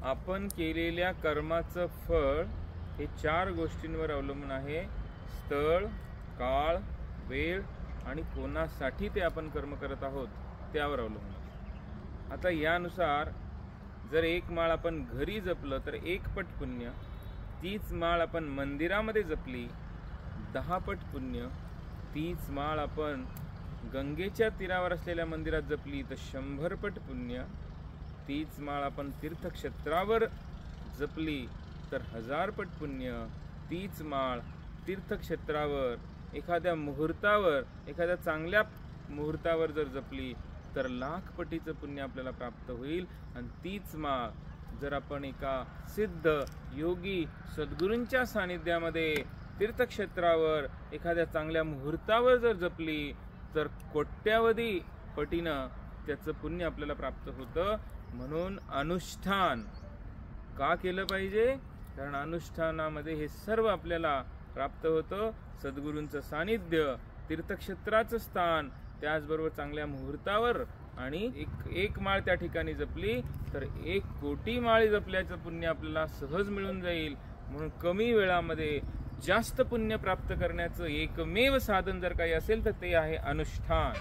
आपण केलेल्या कर्माचं फळ हे 4 गोष्टींवर अवलंबून आहे. स्थळ, काळ, वेळ आणि कोणासाठी ते आपण कर्म करत आहोत त्यावर अवलंबून आहे. आता यानुसार जर एक माळ आपण घरी जपलं तर 1 पट पुण्य, तीच माळ आपण मंदिरामध्ये जपली 10 पट पुण्य, तीच माळ आपण गंगेच्या तीरावर असलेल्या मंदिरात जपली तर 100 पट पुण्य, तीच माळ आपण तीर्थक्षेत्रावर जपली तर 1000 पट पुण्य, तीच माळ तीर्थक्षेत्रावर एखाद्या मुहूर्तावर, एखाद्या चांगल्या मुहूर्तावर जर जपली तर 1,00,000 पटीचं पुण्य आपल्याला प्राप्त होईल. आणि तीच माळ जर आपण एका सिद्ध योगी सद्गुरूंच्या सानिध्यामध्ये तीर्थक्षेत्रावर एखाद्या चांगल्या मुहूर्तावर जर जपली तर कोट्यावधी पटीनं त्याचं पुण्य आपल्याला प्राप्त होतं. म्हणून अनुष्ठान का केलं पाहिजे? कारण अनुष्ठानामध्ये हे सर्व आपल्याला प्राप्त होतं. सद्गुरूंचं सानिध्य, तीर्थक्षेत्राचं स्थान, त्याचबरोबर चांगल्या मुहूर्तावर आणि एक माळ त्या ठिकाणी जपली तर 1 कोटी माळी जपल्याचं पुण्य आपल्याला सहज मिळून जाईल. म्हणून कमी वेळामध्ये जास्त पुण्य प्राप्त करण्याचं एकमेव साधन जर काही असेल तर ते आहे अनुष्ठान.